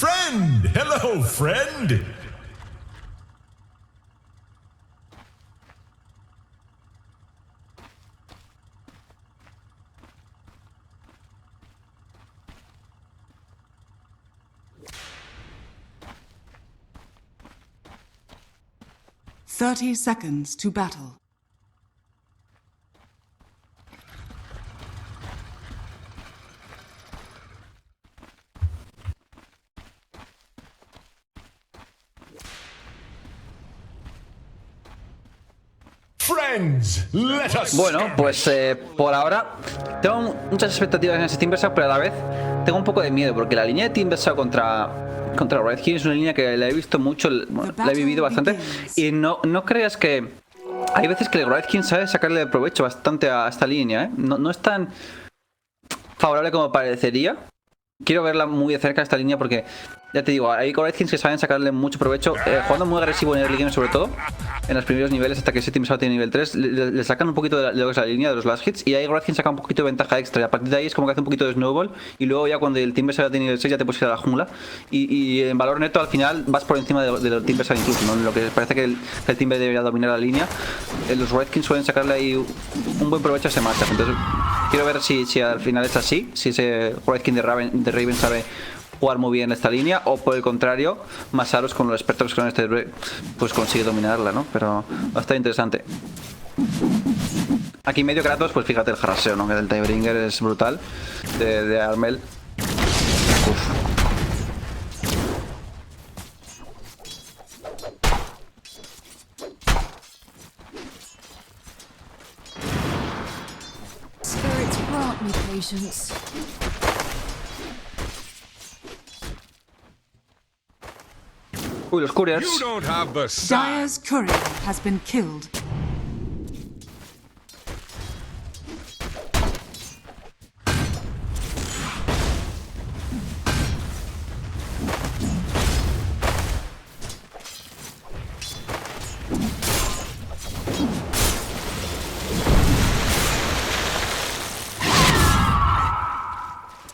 Friend! Hello, friend! Thirty seconds to battle. Bueno, pues por ahora tengo muchas expectativas en ese Team Versailles, pero a la vez tengo un poco de miedo porque la línea de Team Versailles contra Red King es una línea que la he visto mucho, bueno, la he vivido bastante y no creas que hay veces que el Red King sabe sacarle provecho bastante a esta línea, ¿eh? No es tan favorable como parecería. Quiero verla muy de cerca esta línea porque, ya te digo, hay Red Kings que saben sacarle mucho provecho, jugando muy agresivo en early game sobre todo, en los primeros niveles hasta que ese Team Versailles tiene nivel 3, le sacan un poquito de lo que es la línea de los last hits y ahí Red King saca un poquito de ventaja extra y a partir de ahí es como que hace un poquito de snowball y luego ya cuando el Team Versailles tiene nivel 6 ya te puedes ir a la jungla y en valor neto al final vas por encima del Team Versailles incluso, ¿no? Lo que parece que el Team B debería dominar la línea, los Red Kings suelen sacarle ahí un buen provecho a ese matchup, entonces quiero ver si al final es así, si ese Red King de Raven sabe jugar muy bien esta línea o por el contrario Masaros con los expertos que son pues consigue dominarla, ¿no? Pero va a estar interesante. Aquí medio Kratos, pues fíjate el jarraseo, ¿no? Que el Timebringer es brutal de Armel. Uf. Spirits grant me patience. Uy, los couriers. Dire's courier has been killed.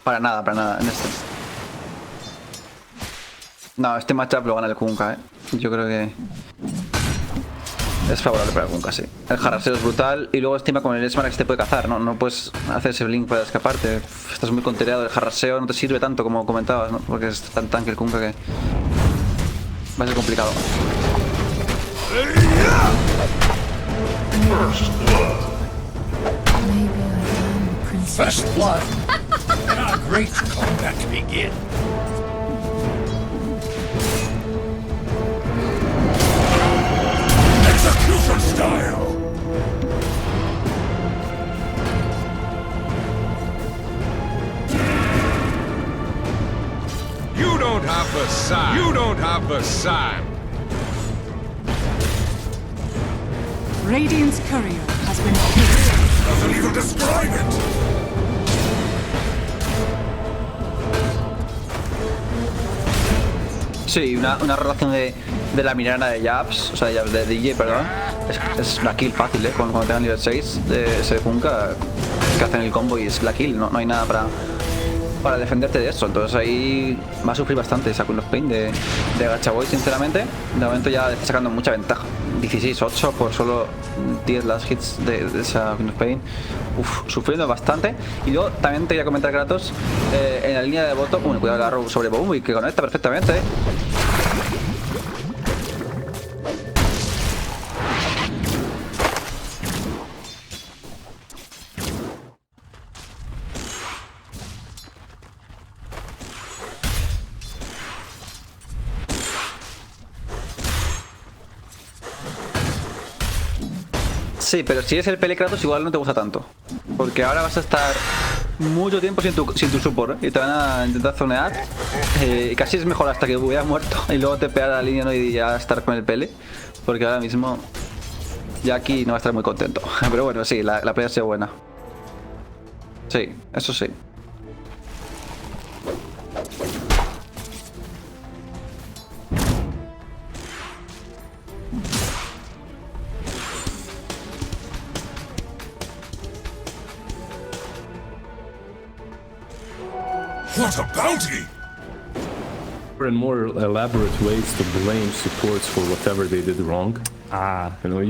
Para nada en este. No, este matchup lo gana el Kunkka, Yo creo que es favorable para el Kunkka, sí. El jarraseo es brutal y luego encima con el Smaragd te puede cazar, ¿no? No puedes hacer ese blink para escaparte. Estás muy contereado, el jarraseo no te sirve tanto como comentabas, ¿no? Porque es tan tanque el Kunkka que va a ser complicado. First blood. And our great combat begin. Execution style. You don't have the sign. You don't have the sign. Radiant's courier has been killed. Doesn't even describe it. Sí, una rotación de la mirana de Jabs, o sea, Jabs de DJ, perdón. Es una kill fácil, cuando tengan nivel 6 de ese Kunkka que hacen el combo y es la kill, no hay nada para defenderte de eso. Entonces ahí va a sufrir bastante esa Queen of Pain de Gacha Boy, sinceramente. De momento ya está sacando mucha ventaja. 16-8 por solo 10 last hits de esa Queen of Pain. Sufriendo bastante. Y luego también te voy a comentar, Kratos, en la línea de voto, cuidado la row sobre Boom y que conecta perfectamente. Sí, pero si es el Pele Kratos igual no te gusta tanto. Porque ahora vas a estar mucho tiempo sin tu support, y te van a intentar zonear. Casi es mejor hasta que hubiera muerto y luego te pega la línea, ¿no? Y ya estar con el Pele. Porque ahora mismo ya aquí no va a estar muy contento. Pero bueno, sí, la pelea ha sido buena. Sí, eso sí. What a bounty! and more elaborate ways to blame supports for whatever they did wrong. You know,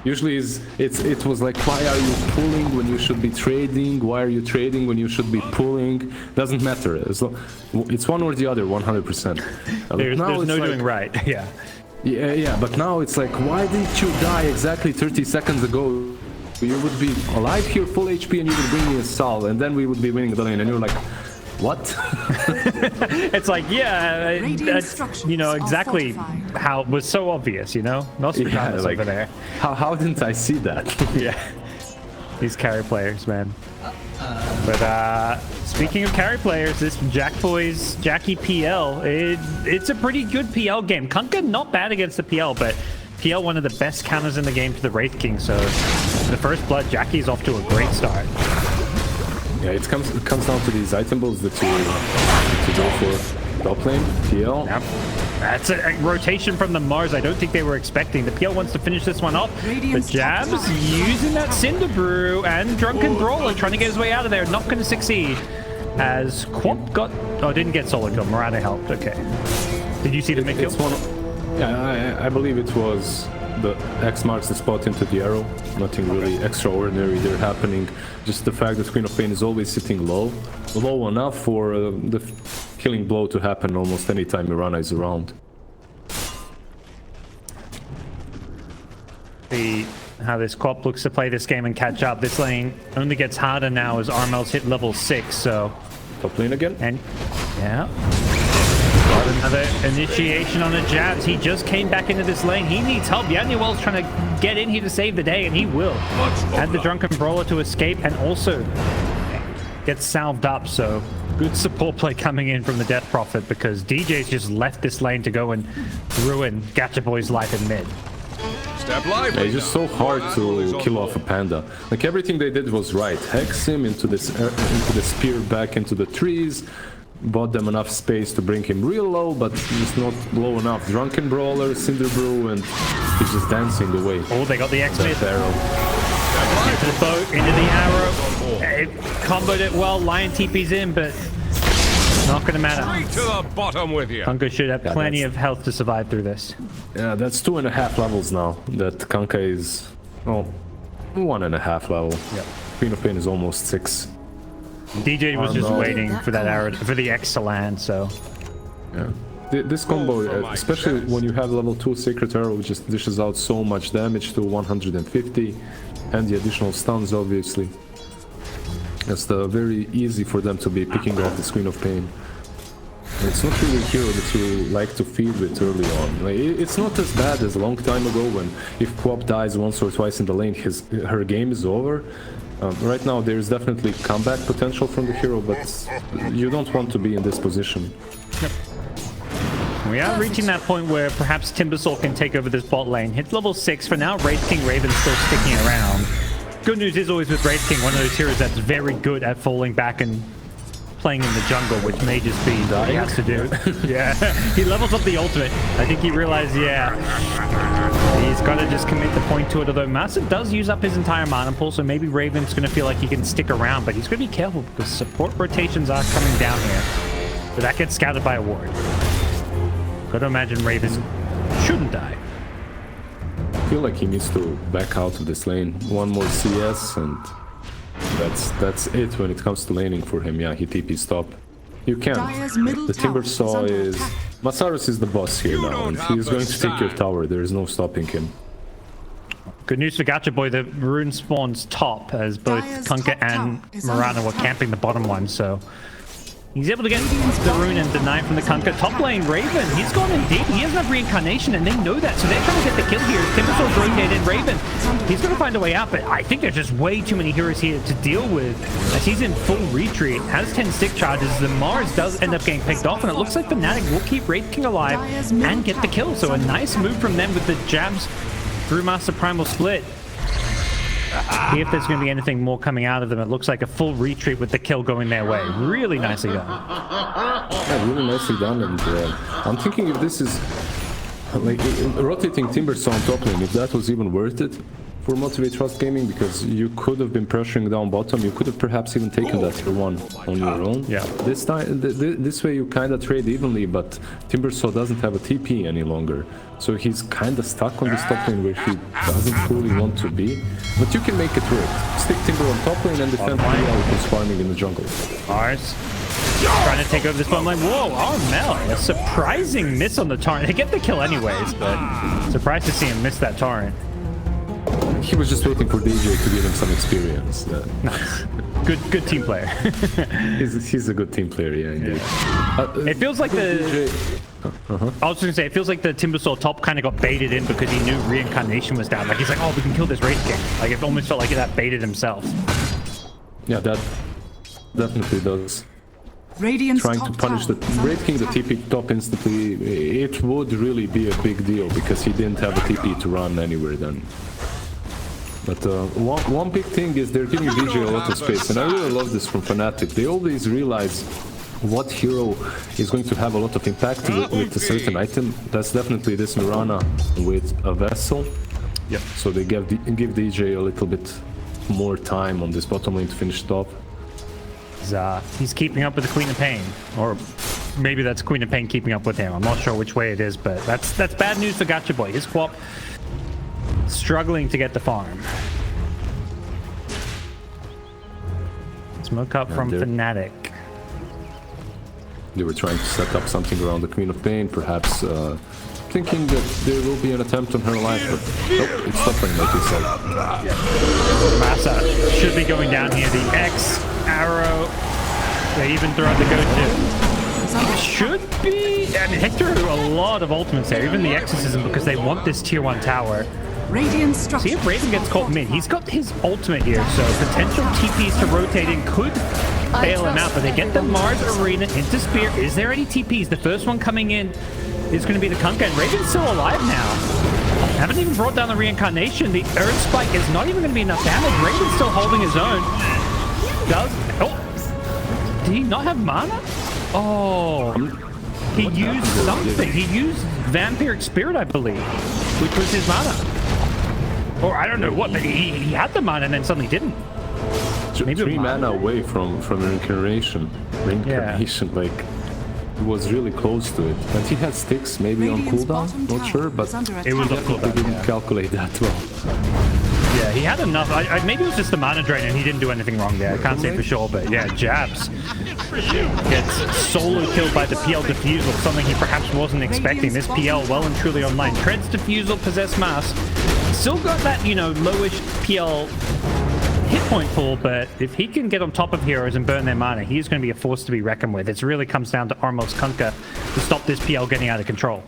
usually it was like, why are you pulling when you should be trading? Why are you trading when you should be pulling? Doesn't matter. It's one or the other, 100%. There's no like, doing right. Yeah. Yeah, but now it's like, why didn't you die exactly 30 seconds ago? You would be alive here, full HP, and you would bring me a Sol, and then we would be winning the lane, and you're like, what? It's like, yeah, that's, you know, exactly how it was so obvious, you know? Nostradamus like, over there. How didn't I see that? Yeah. These carry players, man. But speaking of carry players, this Jackie PL, it's a pretty good PL game. Kunkka not bad against the PL, but PL one of the best counters in the game to the Wraith King, so the first blood, Jackie's off to a great start. Yeah, it comes down to these item builds that you go for. Top lane, PL. Yep. That's a rotation from the Mars I don't think they were expecting. The PL wants to finish this one off. The Jabs using that Cinder Brew and Drunken Brawler trying to get his way out of there. Not going to succeed. As Quap got... Oh, didn't get solo kill. Murata helped. Okay. Did you see the mid kill? Yeah, I believe it was the X marks the spot into the arrow. Nothing really extraordinary there happening. Just the fact that Queen of Pain is always sitting low enough for the killing blow to happen almost any time Mirana is around. See how this Quap looks to play this game and catch up. This lane only gets harder now as Armel's hit level 6, so... Top lane again? And, yeah. Got another initiation on the Jabs. He just came back into this lane. He needs help. Yanuel's trying to get in here to save the day, and he will. Add the Drunken Brawler to escape and also get salved up, so good support play coming in from the Death Prophet because DJ's just left this lane to go and ruin Gacha Boy's life in mid. Yeah, it's just so hard to kill off a panda. Like everything they did was right. Hex him into the spear back into the trees. Bought them enough space to bring him real low, but just not low enough. Drunken Brawler, Cinder Brew, and he's just dancing the way. Oh, they got the X-Mid. Arrow. Into the boat, into the arrow. It comboed it well. Lion TP's in, but not going to matter. Straight to the bottom with you. Kunkka should have plenty of health to survive through this. Yeah, that's 2.5 levels now. That Kunkka is, oh, 1.5 level. Yeah. Queen of Pain is almost 6. DJ was just waiting for that arrow, for the X to land, so... Yeah. This combo, especially when you have level 2 Sacred Arrow, just dishes out so much damage to 150, and the additional stuns, obviously. It's very easy for them to be picking off this Queen of Pain. It's not really a hero that you like to feed with early on. Like, it's not as bad as a long time ago when if Quap dies once or twice in the lane, her game is over. Right now there is definitely comeback potential from the hero, but you don't want to be in this position. Yep. We are reaching that point where perhaps Timbersaw can take over this bot lane. Hit level 6 for now. Wraith King Raven's still sticking around. Good news is always with Wraith King, one of those heroes that's very good at falling back and playing in the jungle, which may just be what he has to do. Yeah, he levels up the ultimate. I think he realized, yeah, he's got to just commit the point to it. Although Massa does use up his entire mana pool, so maybe Raven's going to feel like he can stick around, but he's going to be careful because support rotations are coming down here. But that gets scouted by a ward. Got to imagine Raven shouldn't die. I feel like he needs to back out of this lane. One more CS and that's it when it comes to laning for him. Yeah, he TP stop. You can't. The Timbersaw is... Masaros is the boss here now, and he's going to take your tower. There is no stopping him. Good news for Gacha Boy, the rune spawns top, as both Kunkka and Murata were camping the bottom one, so... He's able to get the rune and deny from the Kunkka. Top lane, Raven, he's gone in deep. He doesn't have reincarnation, and they know that, so they're trying to get the kill here. Timbersaw's rotated Raven. He's going to find a way out, but I think there's just way too many heroes here to deal with, as he's in full retreat. Has 10 stick charges. The Mars does end up getting picked off, and it looks like Fanatic will keep Wraith King alive and get the kill. So a nice move from them with the Jabs Brewmaster Primal Split. See if there's going to be anything more coming out of them. It looks like a full retreat with the kill going their way. Really nicely done. Yeah, really nicely done. And I'm thinking if this is like rotating Timbersaw on top lane, if that was even worth it. for Motivate Trust Gaming because you could have been pressuring down bottom. You could have perhaps even taken that tier 1 on your own. Yeah. This time, this way you kind of trade evenly, but Timbersaw doesn't have a TP any longer. So he's kind of stuck on this top lane where he doesn't fully want to be. But you can make it work. Stick Timber on top lane and defend PL who's farming in the jungle. Ours. Trying to take over this bottom lane. Whoa, Armel. A surprising miss on the torrent. They get the kill anyways, but surprised to see him miss that torrent. He was just waiting for DJ to give him some experience. Nice. Good team player. he's a good team player, yeah, indeed. It feels like the... I was just gonna say, it feels like the Timbersaw top kind of got baited in because he knew Reincarnation was down. Like, he's like, oh, we can kill this Wraith King. Like, it almost felt like that baited himself. Yeah, that definitely does. Radiant's Trying to punish the Wraith King, the TP top instantly, it would really be a big deal because he didn't have a TP to run anywhere then. But one big thing is they're giving DJ a lot of space, and I really love this from Fanatic. They always realize what hero is going to have a lot of impact with a certain item. That's definitely this Mirana with a Vessel. Yep. So they give DJ a little bit more time on this bottom lane to finish top. He's keeping up with the Queen of Pain, or maybe that's Queen of Pain keeping up with him. I'm not sure which way it is, but that's bad news for Gacha Boy. His co-op struggling to get the farm. Smoke up from Fanatic. They were trying to set up something around the Queen of Pain, perhaps thinking that there will be an attempt on her life, but nope, it's stopping, like you said. Massa should be going down here. The X, arrow, they even throw out the go-to. Should be, I mean, Hector a lot of ultimates there, even the exorcism, because they want this tier 1 tower. See if Raven gets caught mid. He's got his ultimate here, so potential TPs to rotating could bail him out, but they get the Mars Arena into Spear. Is there any TPs? The first one coming in is going to be the Kunkka, and Raven's still alive now. Haven't even brought down the Reincarnation. The Earth Spike is not even going to be enough damage. Raven's still holding his own. Did he not have mana? Oh, he used something. He used Vampiric Spirit, I believe, which was his mana. Or I don't know what, but he had the mana and then suddenly didn't. Maybe 3 mana away from Reincarnation. Like, it was really close to it. And he had sticks maybe on cooldown, not sure, but it was on cooldown. They didn't calculate that well. Yeah, he had enough. Maybe it was just the mana drain and he didn't do anything wrong there. I can't say for sure, but yeah, Jabs gets solo killed by the PL Diffusal, something he perhaps wasn't expecting. This PL well and truly online. Treads Diffusal, Possess Mass. Still got that, you know, lowish PL hit point pool, but if he can get on top of heroes and burn their mana, he's going to be a force to be reckoned with. It really comes down to Armel's Kunkka to stop this PL getting out of control.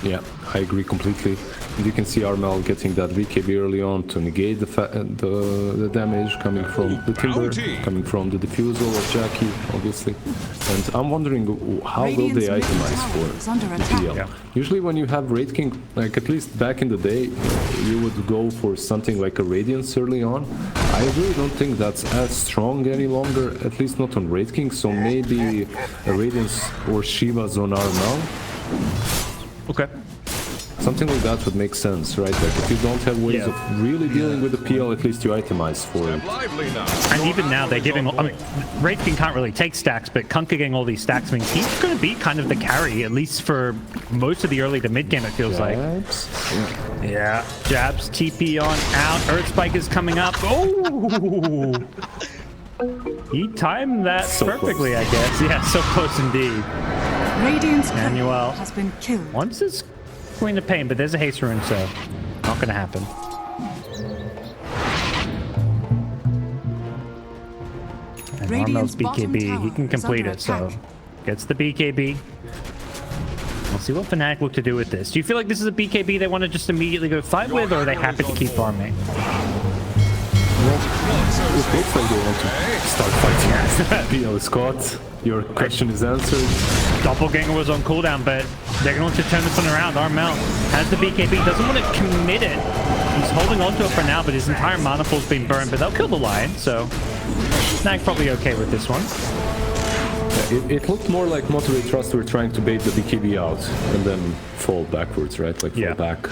Yeah, I agree completely. And you can see Armel getting that BKB early on to negate the damage coming from the Timber, coming from the Diffusal of Jackie, obviously. And I'm wondering how will they itemize for the PL. Yeah. Usually when you have Wraith King, like at least back in the day, you would go for something like a Radiance early on. I really don't think that's as strong any longer, at least not on Wraith King, so maybe a Radiance or Shiva's on Armel. Okay. Something like that would make sense, right? Like if you don't have ways of really dealing with the PL, at least you itemize for it. And even now they're giving, I mean, Wraith King can't really take stacks, but Kunkka getting all these stacks means he's going to be kind of the carry, at least for most of the early to mid game, it feels like. Yeah, Jabs, TP on out, Earth Spike is coming up. Oh! He timed that so perfectly, close. I guess. Yeah, so close indeed. Radiant's Manuel has been killed. Once is Queen of Pain, but there's a haste rune, so not gonna happen. And Armel's BKB, he can complete it, so gets the BKB. We'll see what Fnatic look to do with this. Do you feel like this is a BKB they want to just immediately go fight with, or are they happy to keep farming? It looks like they want to start fighting. PL Scott, your question is answered. Doppelganger was on cooldown, but they're going to turn this one around. Armel has the BKB, doesn't want to commit it. He's holding on to it for now, but his entire mana pool's been burned, but they'll kill the Lion, so Snag probably okay with this one. Yeah, it looked more like Motivate Trust were trying to bait the BKB out and then fall backwards, right? Like fall back.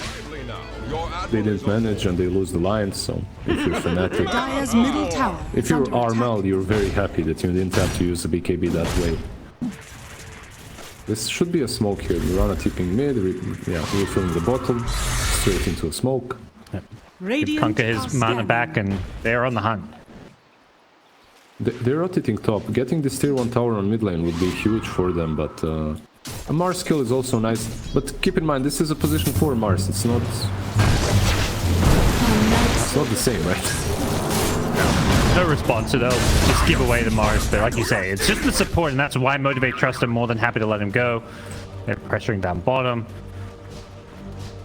they didn't manage and they lose the line. So if you're Fanatic, Dire's middle tower if is you're under attack. Armel, you're very happy that you didn't have to use the BKB that way. This should be a smoke here. Mirana tipping mid, refilling the bottle, straight into a smoke. Radiant Kunkka are his mana scanning. back and they're on the hunt. They're rotating top. Getting this tier 1 tower on mid lane would be huge for them, but a Mars kill is also nice. But keep in mind, this is a position for Mars. It's not the same, right? No response, so they'll just give away the Mars. But like you say, it's just the support, and that's why Motivate Trust are more than happy to let him go. They're pressuring down bottom.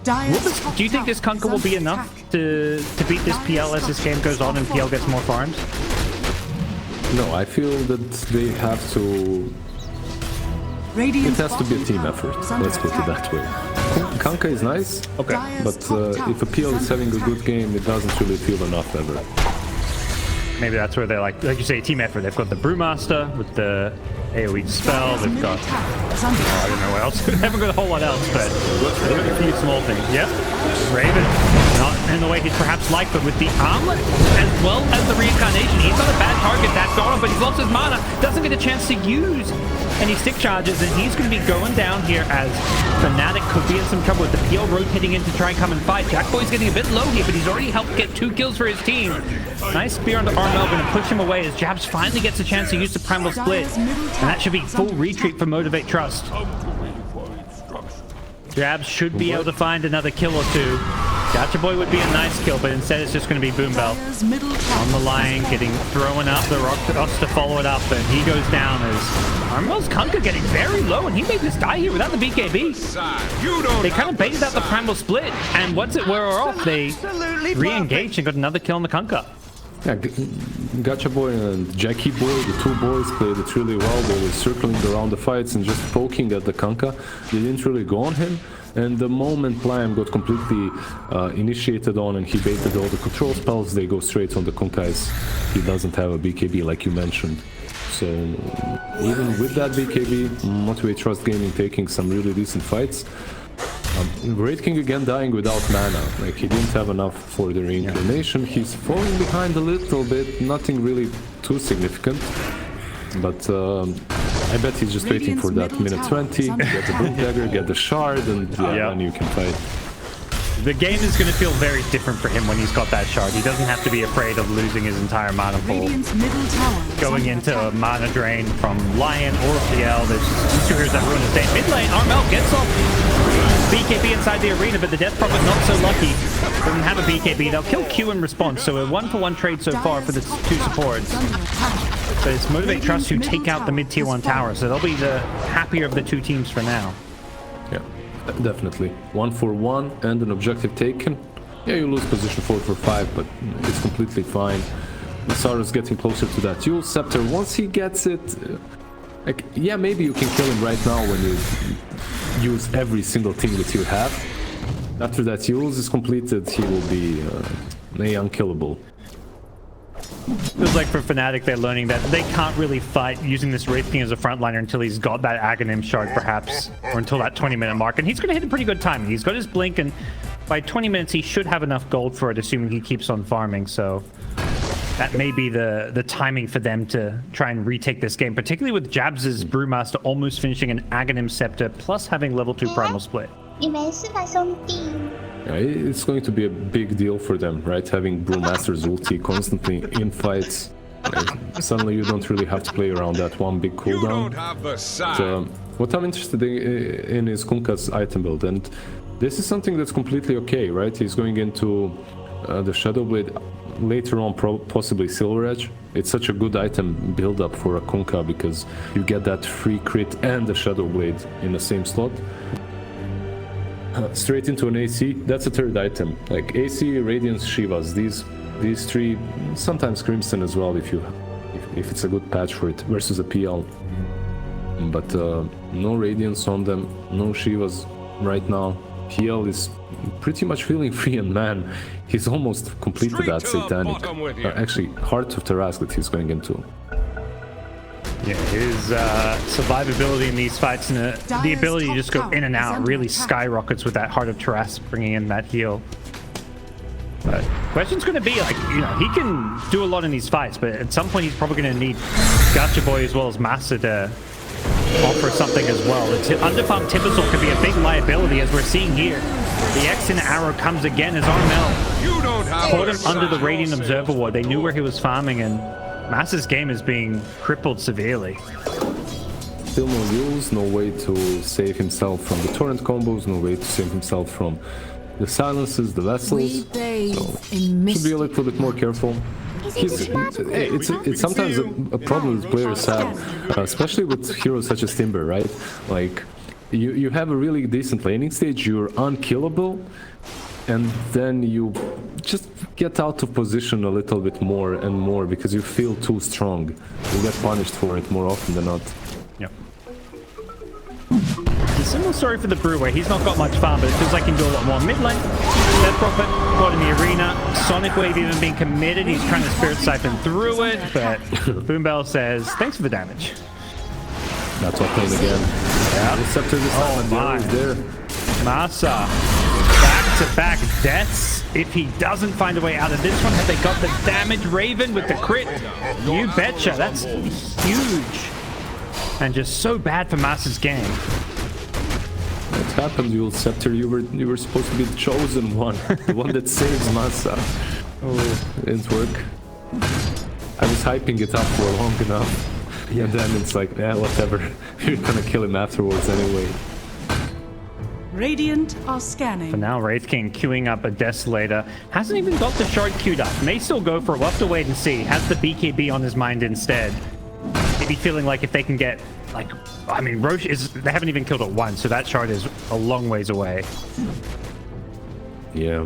Dire's top Do you think tower this Kunkka is will be under enough attack. to beat this PL as this game goes on and PL gets more farms? No, I feel that they have to... It Radiant's has to be a bottom team tower effort. is under Let's put it attack. that way. Kunkka is nice, Dire's but top tower if a PL is having a under good attack. game, it doesn't really feel enough ever. Maybe that's where they're like you say, team effort. They've got the Brewmaster with the AoE spell. Dire's They've middle got, tower is under I don't know what else. They haven't got a whole lot else, but they've got a few small things. Yep. Raven, not in the way he'd perhaps like, but with the armlet as well as the reincarnation, he's not a bad target. That's got him, but he's lost his mana. Doesn't get a chance to use any stick charges, and he's going to be going down here as Fanatic could be in some trouble with the PL rotating in to try and come and fight. Jackboy's getting a bit low here, but he's already helped get 2 kills for his team. Nice spear onto Armel, going to push him away as Jabs finally gets a chance to use the Primal Split, and that should be full retreat for Motivate Trust. Jabs should be able to find another kill or two. Gacha Boy would be a nice kill, but instead it's just going to be Boom Bell Dire's middle tower on the line, getting thrown up. The Rock to us to follow it up, and he goes down as Armel's Kunkka getting very low, and he may just die here without the BKB. You don't They kind have of the baited out the side. Primal Split, and once it wore off, they re-engaged and got another kill on the Kunkka. Yeah, Gacha Boy and Jackie Boy, the 2 boys, played it really well. They were circling around the fights and just poking at the Kunkka. They didn't really go on him. And the moment Pliam got completely initiated on and he baited all the control spells, they go straight on the Kunkka as he doesn't have a BKB like you mentioned. So even with that BKB, Motivate Trust Gaming taking some really decent fights. Great King again dying without mana, like he didn't have enough for the reincarnation. He's falling behind a little bit, nothing really too significant. But I bet he's just waiting for that minute 20, get the Boom Dagger, get the shard, and then you can fight. The game is going to feel very different for him when he's got that shard. He doesn't have to be afraid of losing his entire mana pool. Radiant's middle tower is Going under into a attack. mana drain from Lion or PL. There's these 2 heroes that ruin his day. Mid lane, Armel gets off BKB inside the arena, but the Death Prophet not so lucky. Doesn't have a BKB. They'll kill Q in response, so a 1-for-1 trade so far for the 2 supports. Under attack. But it's Motivate Trust who take out the mid-tier 1 tower, so they'll be the happier of the 2 teams for now. Yeah, definitely. 1-for-1 and an objective taken. Yeah, you lose position 4-for-5, but it's completely fine. Masaru's getting closer to that Yule Scepter. Once he gets it, like, yeah, maybe you can kill him right now when you use every single thing that you have. After that Yule's is completed, he will be unkillable. Feels like for Fnatic, they're learning that they can't really fight using this Wraith King as a frontliner until he's got that Aghanim shard, perhaps, or until that 20-minute mark. And he's going to hit a pretty good time. He's got his blink, and by 20 minutes, he should have enough gold for it, assuming he keeps on farming. So that may be the timing for them to try and retake this game, particularly with Jabs' Brewmaster almost finishing an Aghanim Scepter, plus having level 2 Primal Split. 你没事吧，兄弟？ Yeah, it's going to be a big deal for them, right? Having Brewmaster's ulti constantly in fights. Suddenly you don't really have to play around that one big You cooldown. don't have the side. But, what I'm interested in is Kunkka's item build, and this is something that's completely okay, right? He's going into the Shadow Blade, later on possibly Silver Edge. It's such a good item build up for a Kunkka because you get that free crit and the Shadow Blade in the same slot. Straight into an AC, that's a 3rd item. Like AC, Radiance, Shivas, these 3, sometimes Crimson as well if it's a good patch for it versus a PL. But no Radiance on them, no Shivas right now. PL is pretty much feeling free, and man, he's almost completed Straight that to the Satanic. bottom with you. Actually, Heart of Tarask that he's going into. Yeah, his survivability in these fights and the ability to just go in and out really skyrockets with that Heart of Tarask bringing in that heal. But question's going to be like, you know, he can do a lot in these fights, but at some point he's probably going to need Gacha Boy as well as Massa to offer something as well. It's underfarm Timbersaw could be a big liability, as we're seeing here. The X in arrow comes again as RML You don't have caught a him under the side. Radiant Observer Ward. They knew where he was farming, and Massa's game is being crippled severely. Still no rules, no way to save himself from the torrent combos, no way to save himself from the silences, the vessels. We bathe So, in should mist. be a little bit more careful. It's sometimes a problem that players have, especially with heroes such as Timber, right? Like, you have a really decent laning stage, you're unkillable, and then you just get out of position a little bit more and more because you feel too strong. You get punished for it more often than not. Yep. It's a similar story for the Brew, where he's not got much farm, but it feels like he can do a lot more. Mid lane, Death Prophet caught in the arena. Sonic Wave even being committed. He's trying to Spirit Siphon through it, but Boombell says, thanks for the damage. That's all playing again. Yeah. Scepter this time, and the arrow is there. Massa, back-to-back deaths. If he doesn't find a way out of this one, have they got the damage? Raven with the crit. You betcha. That's huge. And just so bad for Massa's game. What happened, Yule Scepter? You were supposed to be the chosen one, the one that saves Massa. Oh, it didn't work. I was hyping it up for long enough, and then it's like, yeah, whatever. You're gonna kill him afterwards anyway. Radiant are scanning. For now, Wraith King queuing up a Desolator. Hasn't even got the shard queued up. May still go for it. We'll have to wait and see. Has the BKB on his mind instead. Maybe feeling like if they can get, like, I mean, Roche is, they haven't even killed it once, so that shard is a long ways away. Yeah.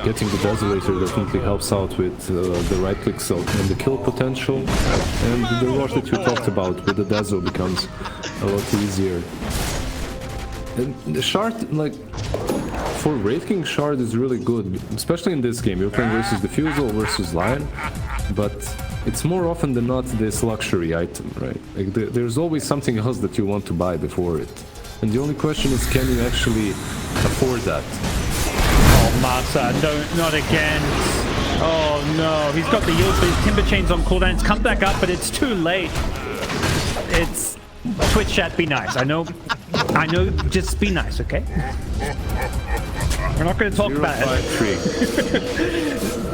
Getting the Desolator definitely helps out with the right clicks and the kill potential. And the rush that you talked about with the Deso becomes a lot easier. And the shard, like, for Wraith King, shard is really good, especially in this game. You're playing versus Diffusal versus Lion, but it's more often than not this luxury item, right? Like, there's always something else that you want to buy before it. And the only question is, can you actually afford that? Oh, Massa, no, not again. Oh no, he's got the yield, but his Timber Chain's on cooldown. It's come back up, but it's too late. It's Twitch chat, be nice. I know, just be nice, okay? We're not going to talk about it.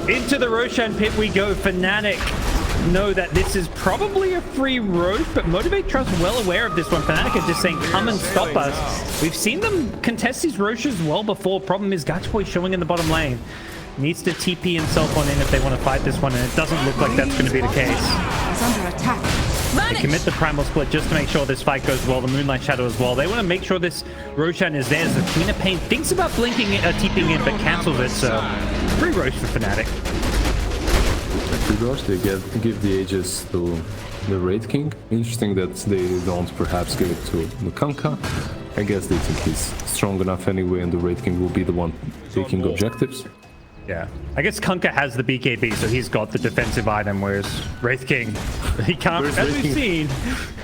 Into the Roshan pit we go. Fanatic know that this is probably a free Roche, but Motivate Trust well aware of this one. Fanatic are just saying, come and stop us. We've seen them contest these Roches well before. Problem is, Gacha Boy showing in the bottom lane. Needs to TP himself on in if they want to fight this one, and it doesn't look like that's going to be the case. Is under attack. They commit the Primal Split just to make sure this fight goes well, the Moonlight Shadow as well. They want to make sure this Roshan is there. As the Queen of Pain thinks about blinking it, TPing it, but cancels it, so free Roche for Fnatic. Free Roche, they give the Aegis to the Wraith King. Interesting that they don't perhaps give it to the Kanka. I guess they think he's strong enough anyway, and the Wraith King will be the one taking objectives. Yeah, I guess Kunkka has the BKB, so he's got the defensive item, whereas Wraith King, he can't, as we've seen,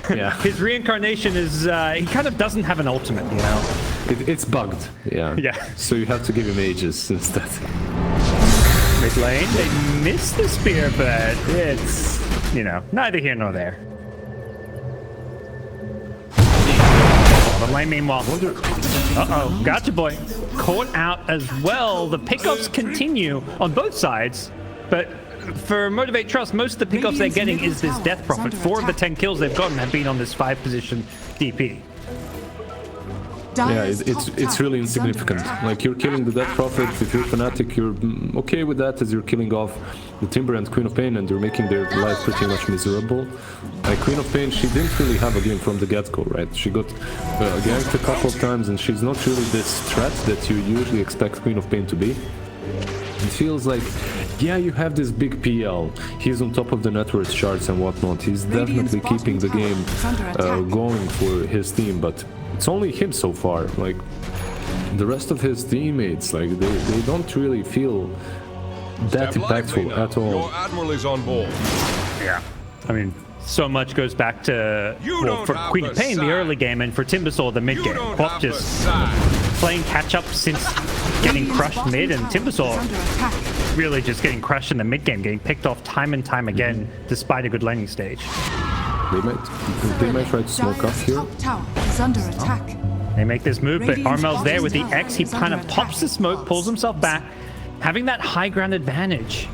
Yeah. his reincarnation is, he kind of doesn't have an ultimate, you know? It's bugged, yeah. Yeah. So you have to give him Aegis instead. Mid lane, they miss the spear, but it's, you know, neither here nor there. Bottom lane, meanwhile. Uh-oh, Gacha Boy caught out as well. The pickups continue on both sides, but for Motivate Trust, most of the pickups they're getting is this Death Prophet. 4 of the 10 kills they've gotten have been on this 5-position DP. Yeah, it's really insignificant. Like, you're killing the Death Prophet. If you're Fanatic, you're okay with that, as you're killing off the Timber and Queen of Pain, and you're making their life pretty much miserable. Like, Queen of Pain, she didn't really have a game from the get-go, right? She got ganked a couple of times, and she's not really this threat that you usually expect Queen of Pain to be. It feels like, yeah, you have this big PL, he's on top of the net worth charts and whatnot, he's definitely keeping the game going for his team, but it's only him so far. Like, the rest of his teammates, like, they don't really feel that impactful at all. Your admiral is on board. Yeah. I mean, so much goes back to, well, for Queen of Pain, the early game, and for Timbersaw, the mid game. Quap just playing catch up since getting crushed mid, and Timbersaw really just getting crushed in the mid game, getting picked off time and time again, despite a good laning stage. They might try to smoke up here. Tower is under attack. They make this move, but Armel's there with the X. He kind of pops the smoke, pulls himself back, having that high ground advantage.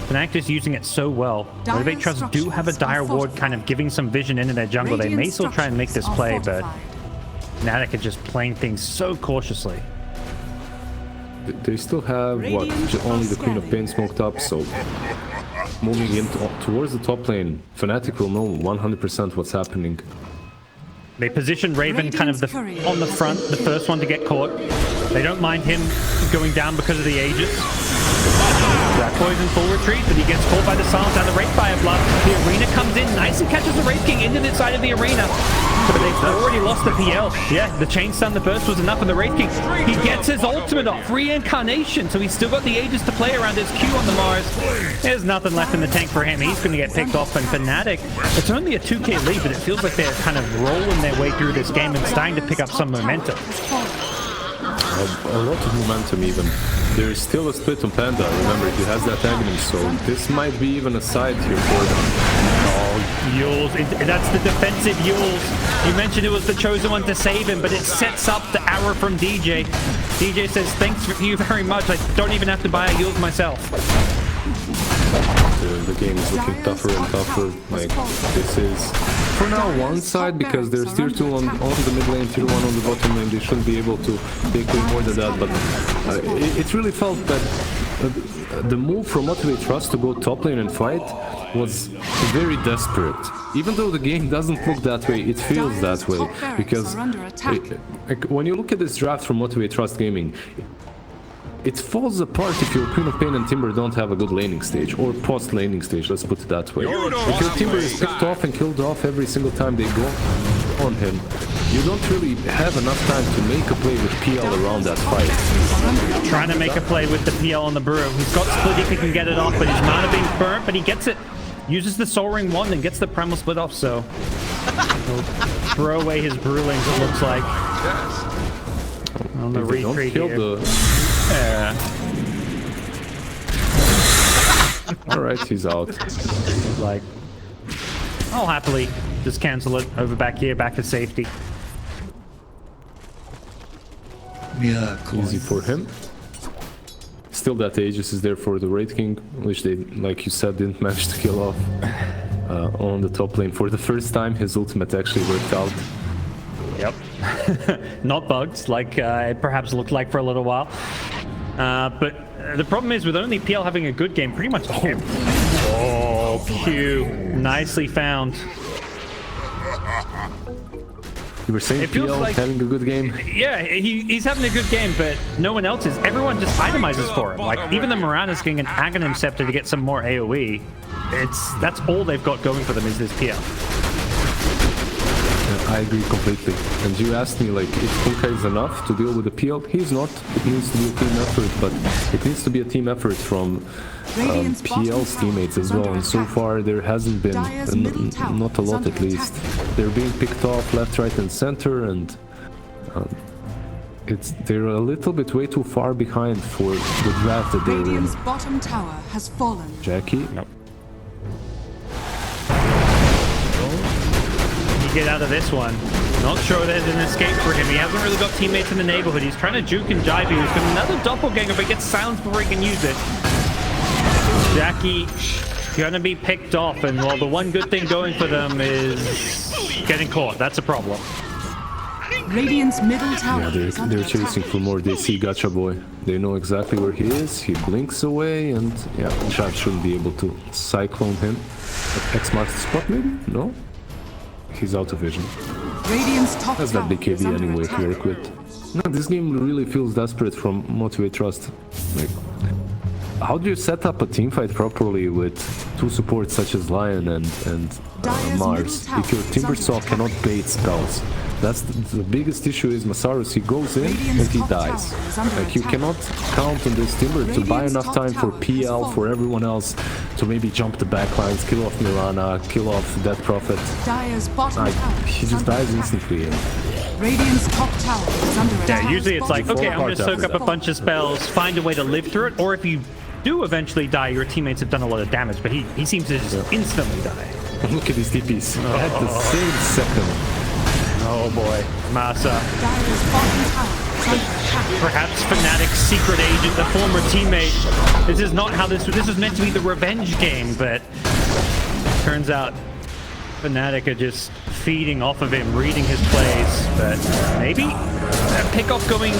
Fnatic is using it so well. Motivate Trust do have a dire ward kind of giving some vision into their jungle. They may still try and make this play, but Fnatic are just playing things so cautiously. They still have, what, only the Queen of Pain smoked up, so moving in towards the top lane, Fnatic will know 100% what's happening. They position Raven kind of on the front, the first one to get caught. They don't mind him going down because of the Aegis. Black Boy's in full retreat, but he gets caught by the silence and the Wraith Fire Blood. The arena comes in nice and catches the Wraith King into the side of the arena. But they've already lost the PL. Yeah, the Chain Stun, the burst was enough, and the Wraith King, he gets his ultimate off, Reincarnation, so he's still got the Aegis to play around his Q on the Mars. There's nothing left in the tank for him. He's going to get picked off, and Fnatic, it's only a 2k lead, but it feels like they're kind of rolling their way through this game and starting to pick up some momentum. A lot of momentum even. There is still a split on Panda, remember, he has that Aghanim, so this might be even a side here for them. Oh, Yules, that's the defensive Yules. You mentioned it was the chosen one to save him, but it sets up the arrow from DJ. DJ says, thanks for you very much, I don't even have to buy a Yules myself. The game is looking tougher and tougher. Like, this is for now one side because there's tier 2 on the mid lane, tier 1 on the bottom lane. They shouldn't be able to take way more than that, but it really felt that the move from Motivate Trust to go top lane and fight was very desperate. Even though the game doesn't look that way, it feels that way, because when you look at this draft from Motivate Trust Gaming, it falls apart if your Queen of Pain and Timber don't have a good laning stage, or post-laning stage, let's put it that way. If your Timber is picked off and killed off every single time they go on him, you don't really have enough time to make a play with PL around that fight. Trying to make a play with the PL on the Brew. He's got split if he can get it off, but his mana being burnt, but he gets it. Uses the Soul Ring wand and gets the Primal Split off, so he'll throw away his Brewlings, it looks like. On the retreat here. Yeah. Alright, he's out. Like, I'll happily just cancel it over back here, back to safety. Yeah, cool. Easy for him. Still that Aegis is there for the Wraith King, which they, like you said, didn't manage to kill off on the top lane. For the first time, his ultimate actually worked out. Yep. Not bugged, like it perhaps looked like for a little while. But the problem is with only PL having a good game, pretty much Oh, Q. Nicely found. You were saying PL like, having a good game? Yeah, he's having a good game, but no one else is. Everyone just itemizes for him. Like, even the Mirana's getting an Aghanim Scepter to get some more AoE. That's all they've got going for them is this PL. I agree completely. And you asked me, like, if Kunkka is enough to deal with the PL. He's not. It needs to be a team effort, but it needs to be a team effort from PL's teammates as well. And so far, there hasn't been, not a lot at least. They're being picked off left, right, and center, and they're a little bit way too far behind for the draft that they're in. Radiant's bottom tower has fallen. Jackie? Nope. Get out of this one. Not sure there's an escape for him. He hasn't really got teammates in the neighborhood. He's trying to juke and jive. He's got another doppelganger, but he gets silenced before he can use it. Jackie gonna be picked off, and well, the one good thing going for them is getting caught. That's a problem. Radiant's middle tower. Yeah, they're chasing for more. They see Gacha Boy. They know exactly where he is. He blinks away, and yeah, Chad shouldn't be able to cyclone him. X marks the spot, maybe? No? He's out of vision. That's that BKB anyway to work with. No, this game really feels desperate from Motivate Trust. Like, how do you set up a teamfight properly with two supports such as Lion and Mars if your Timbersaw cannot bait spells? That's the biggest issue is Masaros, he goes in and he dies. Like you cannot count on this Timber to buy enough time for PL, for everyone else to maybe jump the backlines, kill off Mirana, kill off Dead Prophet. He just dies instantly. Radiant's top tower is under attack. Yeah, usually it's like, okay, I'm going to soak up a bunch of spells, find a way to live through it, or if you do eventually die, your teammates have done a lot of damage, but he seems to just instantly die. Look at these DPs at the same second. Oh boy, Masa. Perhaps Fanatic's secret agent, the former teammate. This is not how this was meant to be the revenge game, but turns out Fanatic are just feeding off of him, reading his plays. But maybe a pick-off going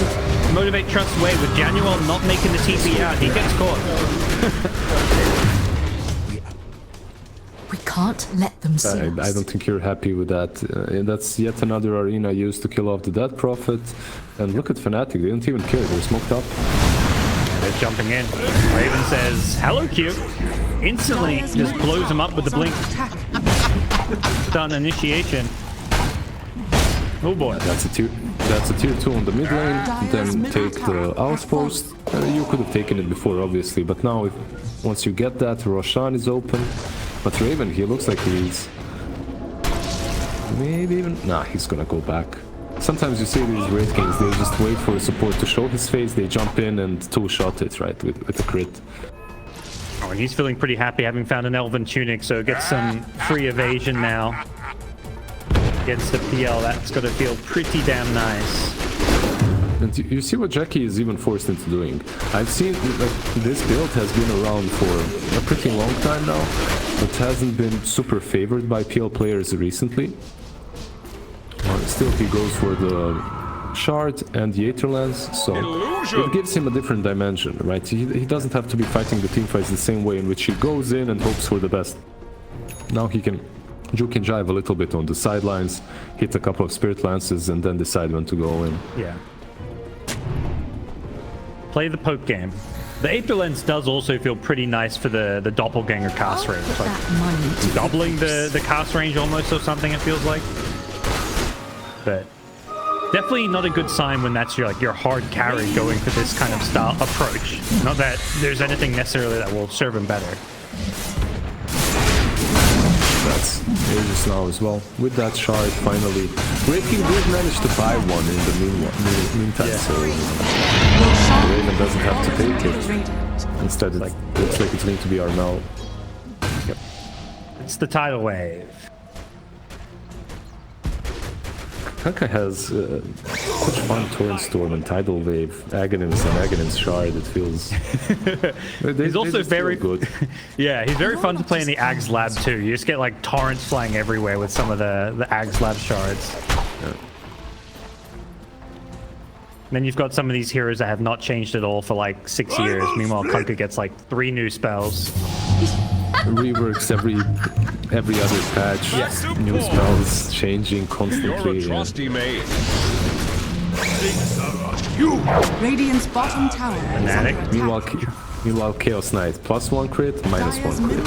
Motivate Trust's way with Januel not making the TP out. He gets caught. We can't let them see us. I don't think you're happy with that. And that's yet another arena used to kill off the Dead Prophet. And look at Fnatic, they don't even care, they're smoked up. They're jumping in. Raven says, hello, Q. Instantly just blows him up with the blink. Done initiation. Oh boy. That's a tier 2 on the mid lane, then take the outpost. You could have taken it before, obviously, but now once you get that, Roshan is open. But Raven, he looks like he's... maybe even... nah, he's gonna go back. Sometimes you see these raid games, they just wait for a support to show his face, they jump in and two-shot it, right, with a crit. Oh, and he's feeling pretty happy having found an Elven Tunic, so gets some free evasion now. Against the PL, that's gonna feel pretty damn nice. And you see what Jackie is even forced into doing. I've seen this build has been around for a pretty long time now, but hasn't been super favored by PL players recently. Still, he goes for the shard and the Aether Lens, so it gives him a different dimension, right? He doesn't have to be fighting the teamfights the same way in which he goes in and hopes for the best. Now he can juke and jive a little bit on the sidelines, hit a couple of Spirit Lances, and then decide when to go in. Yeah. Play the poke game. The Aether Lens does also feel pretty nice for the doppelganger cast range. It's like doubling the cast range almost or something, it feels like. But definitely not a good sign when that's your hard carry going for this kind of style approach. Not that there's anything necessarily that will serve him better. That's Aegis now as well. With that shard, finally. Breaking did manage to buy one in the meantime, so Raven doesn't have to take it. Instead, it looks like it's going to be Armel. Yep. It's the tidal wave. Kanka has such fun Torrent Storm and Tidal Wave, Aghanim's and Aghanim's Shard, it feels... he's also very good. Yeah, he's very fun to play in the Ags Lab too. You just get like torrents flying everywhere with some of the Ags Lab shards. Yeah. Then you've got some of these heroes that have not changed at all for like 6 years. Meanwhile, Kanka gets like 3 new spells. Reworks every other patch. Yes. New spells changing constantly. You're a trusty mate. Radiant's bottom tower is Fanatic. under attack. Meanwhile, Chaos Knight +1 crit, -1 crit.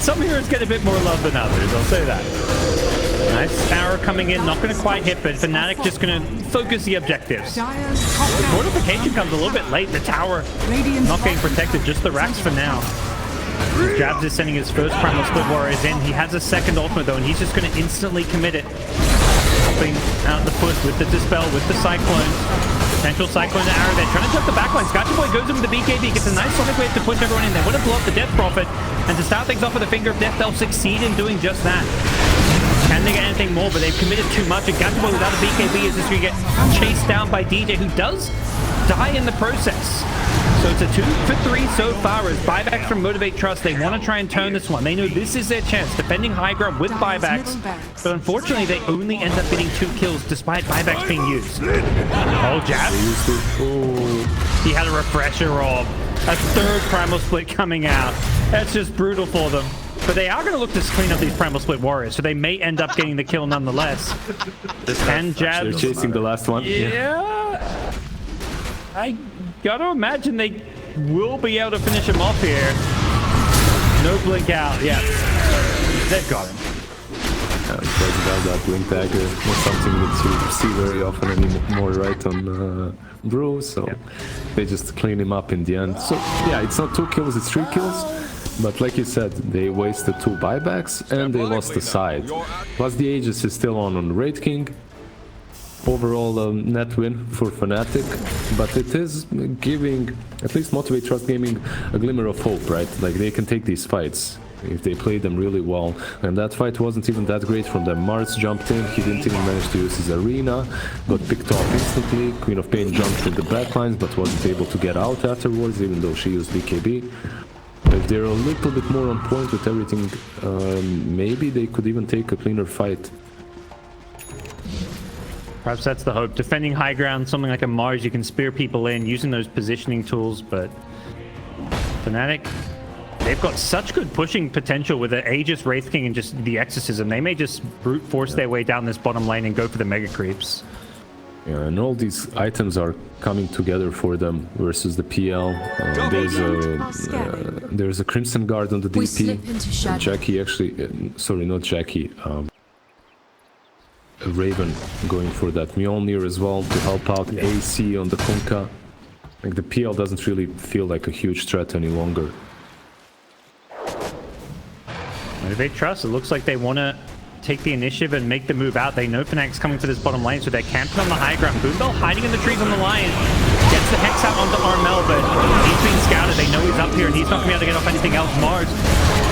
Some heroes get a bit more love than others, I'll say that. Nice arrow coming in, not going to quite hit, but Fnatic just going to focus the objectives. Fortification comes a little bit late, the tower not getting protected, just the racks for now. Jabs is sending his first Primal Split Warriors in. He has a second ultimate though, and he's just going to instantly commit it. Popping out the push with the Dispel, with the Cyclone. Potential Cyclone to arrow there, trying to jump the backline. Scotchy Boy goes in with the BKB, gets a nice sonic wave to push everyone in. They would have blown up the Death Prophet, and to start things off with a Finger of Death, they'll succeed in doing just that. Can they get anything more? But they've committed too much. And Gatchable without a BKB is just going to get chased down by DJ, who does die in the process. So it's a 2 for 3 so far as buybacks from Motivate Trust. They want to try and turn this one. They know this is their chance, defending high ground with buybacks. But unfortunately, they only end up getting 2 kills despite buybacks being used. Oh, jab. He had a refresher of a 3rd Primal Split coming out. That's just brutal for them. But they are going to look to clean up these Primal Split Warriors, so they may end up getting the kill nonetheless. And jab. They're chasing the last one. Yeah. I gotta imagine they will be able to finish him off here. No blink out. Yeah. They've got him. doesn't have that blink dagger. Not something that you see very often anymore, right, on Brew, so they just clean him up in the end. So yeah, it's not 2 kills, it's 3 kills. But like you said, they wasted 2 buybacks and they lost the side. Plus the Aegis is still on Raid King. Overall net win for Fnatic, but it is giving at least Motivate Trust Gaming a glimmer of hope, right? Like they can take these fights if they play them really well. And that fight wasn't even that great from them. Mars jumped in, he didn't even manage to use his arena, got picked off instantly. Queen of Pain jumped in the backlines but wasn't able to get out afterwards, even though she used BKB. If they're a little bit more on point with everything, maybe they could even take a cleaner fight. Perhaps that's the hope. Defending high ground, something like a Mars, you can spear people in using those positioning tools, but Fnatic, they've got such good pushing potential with the Aegis, Wraith King, and just the Exorcism. They may just brute force their way down this bottom lane and go for the Mega Creeps. Yeah, and all these items are coming together for them versus the PL. There's a Crimson Guard on the DP. Jackie actually, sorry, not Jackie. Raven going for that Mjolnir as well to help out AC on the Kunkka. Like the PL doesn't really feel like a huge threat any longer. Motivate Trust, it looks like they want to take the initiative and make the move out. They know Fnatic's coming for this bottom lane, so they're camping on the high ground. Boombell hiding in the trees on the Lion. Gets the Hex out onto Armel, but he's being scouted. They know he's up here and he's not going to be able to get off anything else. Mars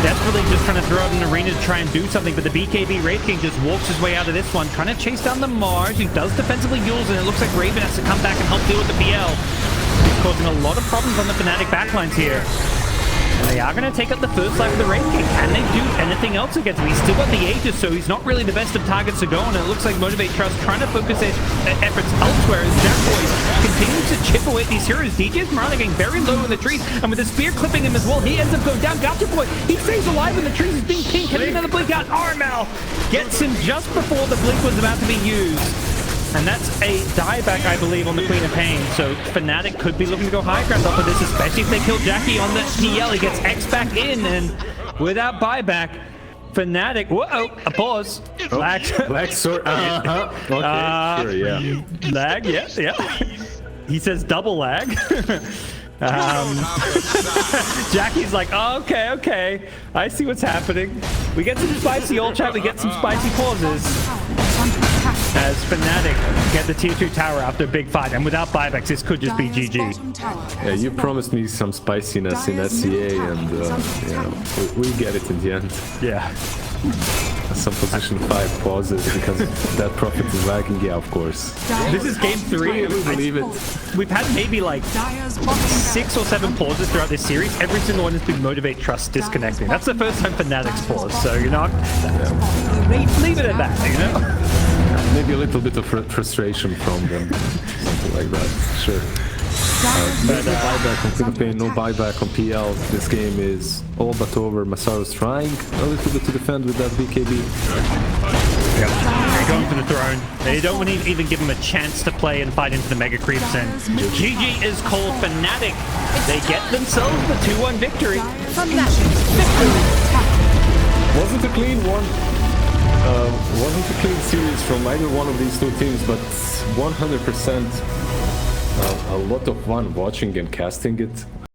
desperately just trying to throw out an arena to try and do something, but the BKB Wraith King just walks his way out of this one, trying to chase down the Mars, who does defensively use, and it looks like Raven has to come back and help deal with the PL. He's causing a lot of problems on the Fnatic backlines here. And they are going to take up the first life of the Wraith King. Can they do anything else against him? He's still got the Aegis, so he's not really the best of targets to go on. And it looks like Motivate Trust trying to focus their efforts elsewhere as Jackboy continues to chip away at these heroes. DJ's Miranda getting very low in the trees, and with the spear clipping him as well, he ends up going down. Gotcha Boy, he stays alive in the trees. He's being pinged. Can another blink out? Armel gets him just before the blink was about to be used. And that's a dieback, I believe, on the Queen of Pain. So Fnatic could be looking to go high ground off of this, especially if they kill Jackie on the PL. He gets X back in, and without buyback, Fnatic. Whoa, a pause. Oh, Lag. lag, sorry. Okay, sure, yeah. Lag, yeah. He says double lag. Jackie's like, oh, okay. I see what's happening. We get some spicy old chat. We get some spicy pauses. As Fnatic get the tier 2 tower after a big fight, and without buybacks, this could just be GG. Yeah, you promised me some spiciness in SCA, and we get it in the end. Yeah. Some position 5 pauses because that Prophet is lagging. Yeah, of course. This is game 3. I believe it. We've had maybe like 6 or 7 pauses throughout this series. Every single one has been Motivate Trust disconnecting. That's the first time Fnatic's paused, so you know, leave it at that, you know? Maybe a little bit of frustration from them, something like that. Sure. No buyback on Queen of Pain, no buyback on PL. This game is all but over. Masaru's trying a little bit to defend with that BKB. Yep. They're going for the throne. They don't want to even give him a chance to play and fight into the Mega Creeps, and GG is called. Fnatic. They get themselves the 2-1 victory. Wasn't a clean one. Wasn't a clean series from either one of these two teams, but 100% a lot of fun watching and casting it.